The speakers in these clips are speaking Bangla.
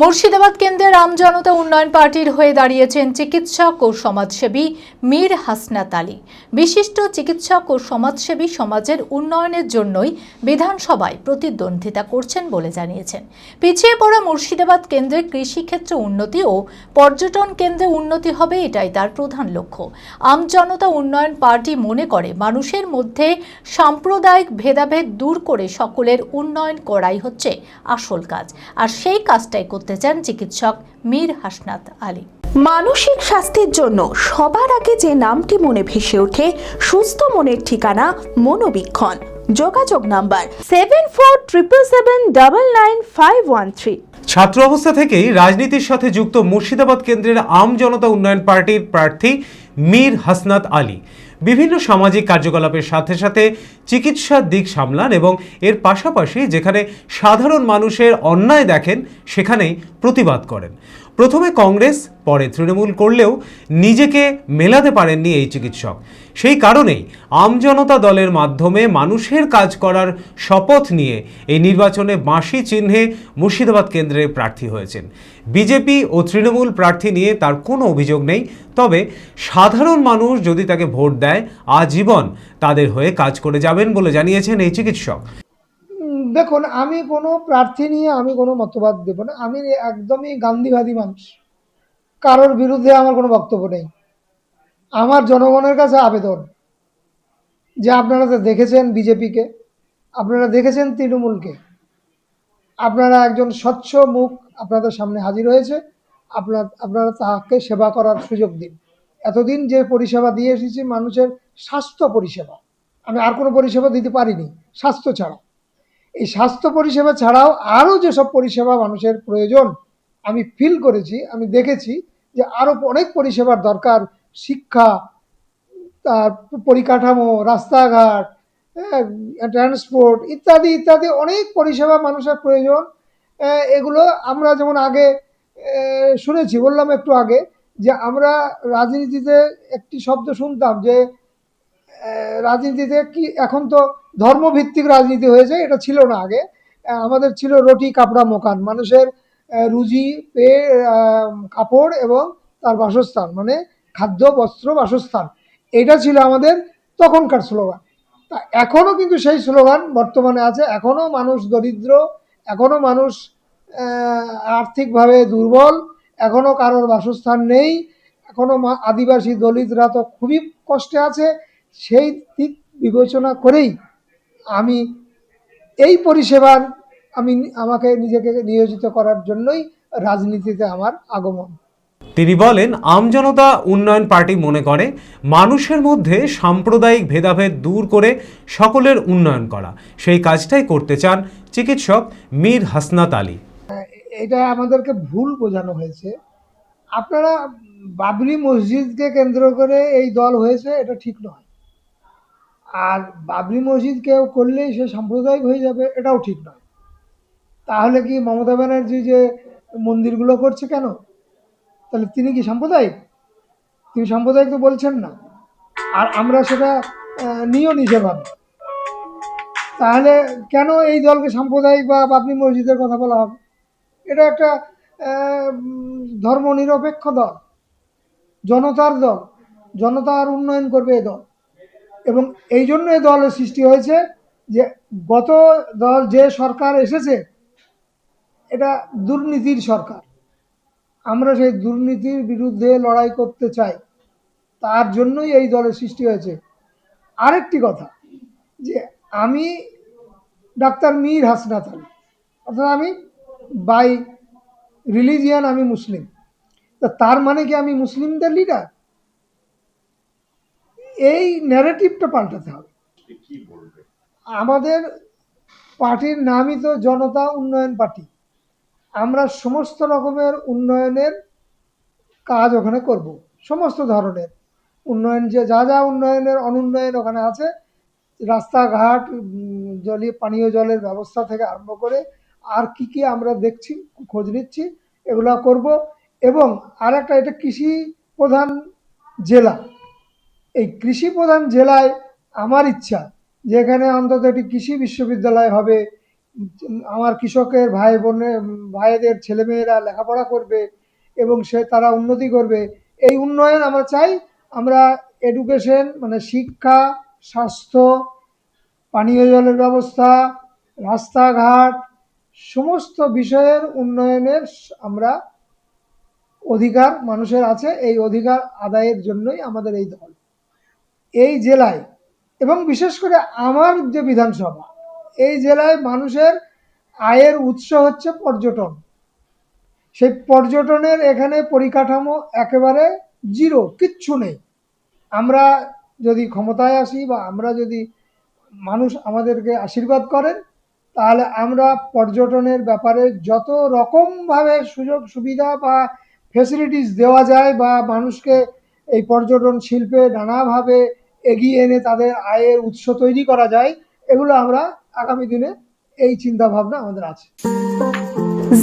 মুর্শিদাবাদ কেন্দ্রের আমজনতা উন্নয়ন পার্টির হয়ে দাঁড়িয়েছেন চিকিৎসক ও সমাজসেবী মীর হাসনাত আলী। বিশিষ্ট চিকিৎসক ও সমাজসেবী সমাজের উন্নয়নের জন্যই বিধানসভায় প্রতিদ্বন্দ্বিতা করছেন বলে জানিয়েছেন। পিছিয়ে পড়া মুর্শিদাবাদ কেন্দ্রে কৃষিক্ষেত্রে উন্নতি ও পর্যটন কেন্দ্রে উন্নতি হবে, এটাই তার প্রধান লক্ষ্য। আমজনতা উন্নয়ন পার্টি মনে করে মানুষের মধ্যে সাম্প্রদায়িক ভেদাভেদ দূর করে সকলের উন্নয়ন করাই হচ্ছে আসল কাজ, আর সেই কাজটাই করতে চান চিকিৎসক মীর হাসনাত আলী। মানসিক স্বাস্থ্যের জন্য সবার আগে যে নামটি মনে ভেসে ওঠে, সুস্থ মনের ঠিকানা মনোবীক্ষণ। যোগাযোগ নাম্বার 7477799513। ছাত্র অবস্থা থেকেই রাজনীতির সাথে যুক্ত মুর্শিদাবাদ কেন্দ্রের আমজনতা উন্নয়ন পার্টির প্রার্থী মীর হাসনাত আলী বিভিন্ন সামাজিক কার্যকলাপের সাথে সাথে চিকিৎসার দিক সামলান এবং এর পাশাপাশি যেখানে সাধারণ মানুষের অন্যায় দেখেন সেখানেই প্রতিবাদ করেন। প্রথমে কংগ্রেস, পরে তৃণমূল করলেও নিজেকে মেলাতে পারেননি এই চিকিৎসক। সেই কারণেই আমজনতা দলের মাধ্যমে মানুষের কাজ করার শপথ নিয়ে এই নির্বাচনে বাঁশি চিহ্নে মুর্শিদাবাদ কেন্দ্রে প্রার্থী হয়েছেন। বিজেপি ও তৃণমূল প্রার্থী নিয়ে তার কোনো অভিযোগ নেই, তবে সাধারণ মানুষ যদি তাকে ভোট দেয় আজীবন তাদের হয়ে কাজ করে যাবেন বলে জানিয়েছেন এই চিকিৎসক। দেখুন, আমি কোনো প্রার্থী নিয়ে আমি কোনো মতবাদ দেব না। আমি একদমই গান্ধীবাদী মানুষ, কারোর বিরুদ্ধে আমার কোনো বক্তব্য নেই। আমার জনগণের কাছে আবেদন যে আপনারা তো দেখেছেন বিজেপিকে, আপনারা দেখেছেন তৃণমূলকে, আপনারা একজন স্বচ্ছ মুখ আপনাদের সামনে হাজির হয়েছে, আপনারা তাকে সেবা করার সুযোগ দিন। এতদিন যে পরিষেবা দিয়ে এসেছি মানুষের স্বাস্থ্য পরিষেবা, আমি আর কোনো পরিষেবা দিতে পারিনি স্বাস্থ্য ছাড়া। এই স্বাস্থ্য পরিষেবা ছাড়াও আরও যেসব পরিষেবা মানুষের প্রয়োজন আমি ফিল করেছি, আমি দেখেছি যে আরও অনেক পরিষেবার দরকার। শিক্ষা, তার পরিকাঠামো, রাস্তাঘাট, ট্রান্সপোর্ট ইত্যাদি ইত্যাদি অনেক পরিষেবা মানুষের প্রয়োজন। এগুলো আমরা যেমন আগে শুনেছি, বললাম একটু আগে যে আমরা রাজনীতিতে একটি শব্দ শুনতাম যে রাজনীতিতে কি, এখন তো ধর্মভিত্তিক রাজনীতি হয়েছে, এটা ছিল না আগে। আমাদের ছিল রুটি কাপড়া মকান, মানুষের রুজি পেয়ে কাপড় এবং তার বাসস্থান, মানে খাদ্য বস্ত্র বাসস্থান, এটা ছিল আমাদের তখনকার স্লোগান। তা এখনও কিন্তু সেই স্লোগান বর্তমানে আছে। এখনও মানুষ দরিদ্র, এখনও মানুষ আর্থিকভাবে দুর্বল, এখনও কারোর বাসস্থান নেই, এখনও আদিবাসী দলিতরা তো খুবই কষ্টে আছে। সেই দিক বিবেচনা করেই আমি এই পরিষেবার আমাকে নিজেকে নিয়োজিত করার জন্যই রাজনীতিতে আমার আগমন। তিনি বলেন, আমজনতা উন্নয়ন পার্টি মনে করে মানুষের মধ্যে সাম্প্রদায়িক ভেদাভেদ দূর করে সকলের উন্নয়ন করা, সেই কাজটাই করতে চান চিকিৎসক মীর হাসনাত আলী। এটা আমাদেরকে ভুল বোঝানো হয়েছে। আপনারা বাবরি মসজিদকে কেন্দ্র করে এই দল হয়েছে, এটা ঠিক নয়। আর বাবরি মসজিদ কেউ করলেই সে সাম্প্রদায়িক হয়ে যাবে, এটাও ঠিক নয়। তাহলে কি মমতা ব্যানার্জি যে মন্দিরগুলো করছে কেন, তাহলে তিনি কি সাম্প্রদায়িক? তিনি সাম্প্রদায়িক তো বলছেন না, আর আমরা সেটা নিয়েও নিজেভাবে। তাহলে কেন এই দলকে সাম্প্রদায়িক বা বাবরি মসজিদের কথা বলা হবে? এটা একটা ধর্মনিরপেক্ষ দল, জনতার দল, জনতার উন্নয়ন করবে এ দল। এবং এই জন্য এই দলের সৃষ্টি হয়েছে যে গত দল যে সরকার এসেছে এটা দুর্নীতির সরকার, আমরা সেই দুর্নীতির বিরুদ্ধে লড়াই করতে চাই, তার জন্যই এই দলের সৃষ্টি হয়েছে। আরেকটি কথা, যে আমি ডাক্তার মীর হাসনাত আলী, অর্থাৎ আমি বাই রিলিজিয়ান আমি মুসলিম। তা তার মানে কি আমি মুসলিমদের লিডার? এই ন্যারেটিভটা পাল্টাতে হবে। আমাদের পার্টির নামই তো জনতা উন্নয়ন পার্টি। আমরা সমস্ত রকমের উন্নয়নের কাজ ওখানে করব, সমস্ত ধরনের উন্নয়ন, যে যা যা উন্নয়নের অনুন্নয়ন ওখানে আছে, রাস্তাঘাট, জলীয় পানীয় জলের ব্যবস্থা থেকে আরম্ভ করে আর কি কি আমরা দেখছি, খোঁজ নিচ্ছি, এগুলো করব। এবং আর একটা, এটা কৃষি প্রধান জেলা, এই কৃষি প্রধান জেলায় আমার ইচ্ছা যে এখানে অন্তত একটি কৃষি বিশ্ববিদ্যালয় হবে, আমার কৃষকের ভাইদের ছেলেমেয়েরা লেখাপড়া করবে এবং তারা উন্নতি করবে। এই উন্নয়ন আমরা চাই। আমরা এডুকেশন মানে শিক্ষা, স্বাস্থ্য, পানীয় জলের ব্যবস্থা, রাস্তাঘাট সমস্ত বিষয়ের উন্নয়নের আমরা অধিকার মানুষের আছে। এই অধিকার আদায়ের জন্যই আমাদের এই দল। এই জেলায় এবং বিশেষ করে আমার যে বিধানসভা, এই জেলায় মানুষের আয়ের উৎস হচ্ছে পর্যটন। সেই পর্যটনের এখানে পরিকাঠামো একেবারে জিরো, কিচ্ছু নেই। আমরা যদি ক্ষমতায় আসি বা আমরা যদি মানুষ আমাদেরকে আশীর্বাদ করেন, তাহলে আমরা পর্যটনের ব্যাপারে যত রকমভাবে সুযোগ সুবিধা বা ফেসিলিটিস দেওয়া যায় বা মানুষকে এই পর্যটন শিল্পে নানাভাবে এগিয়ে এনে তাদের আয়ের উৎস তৈরি করা যায়, এগুলো আমরা আগামী দিনে এই চিন্তা ভাবনা আমাদের আছে।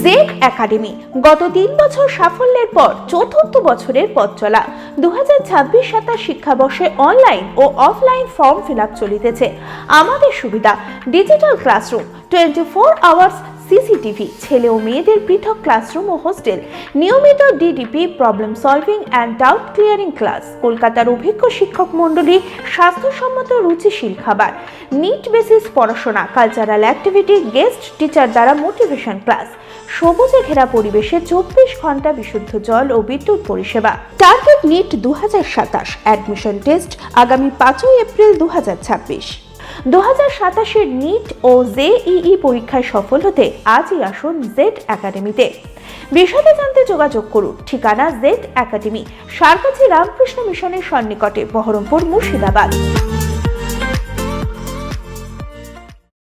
জেড একাডেমি গত 3 বছর সাফল্যের পর চতুর্থ বছরের পথ চলা। 2026-27 শিক্ষাবর্ষে অনলাইন ও অফলাইন ফর্ম ফিল আপ চলিতেছে। আমাদের সুবিধা ডিজিটাল ক্লাসরুম, 24 আওয়ার্স সিসিটিভি, ছেলে ও মেয়েদের পৃথক ক্লাসরুম ও হোস্টেল, নিয়মিত DDP, problem solving and doubt clearing class, কলকাতার অভিজ্ঞ শিক্ষক মণ্ডলী, স্বাস্থ্যসম্মত রুচিশীল খাবার, নিট বেসিস পড়াশোনা, কালচারাল অ্যাক্টিভিটি, গেস্ট টিচার দ্বারা মোটিভেশন ক্লাস, সবুজে ঘেরা পরিবেশে 24 ঘন্টা বিশুদ্ধ জল ও বিদ্যুৎ পরিষেবা। টার্গেট নিট 2027, অ্যাডমিশন টেস্ট আগামী 5 এপ্রিল 2026। 2027-এর নিট ও জেইই পরীক্ষায় সফল হতে আজই আসুন জেড একাডেমিতে। বিশদে জানতে যোগাযোগ করুন। ঠিকানা জেড একাডেমি, সারকাছি রামকৃষ্ণ মিশনের সন্নিকটে, বহরমপুর, মুর্শিদাবাদ।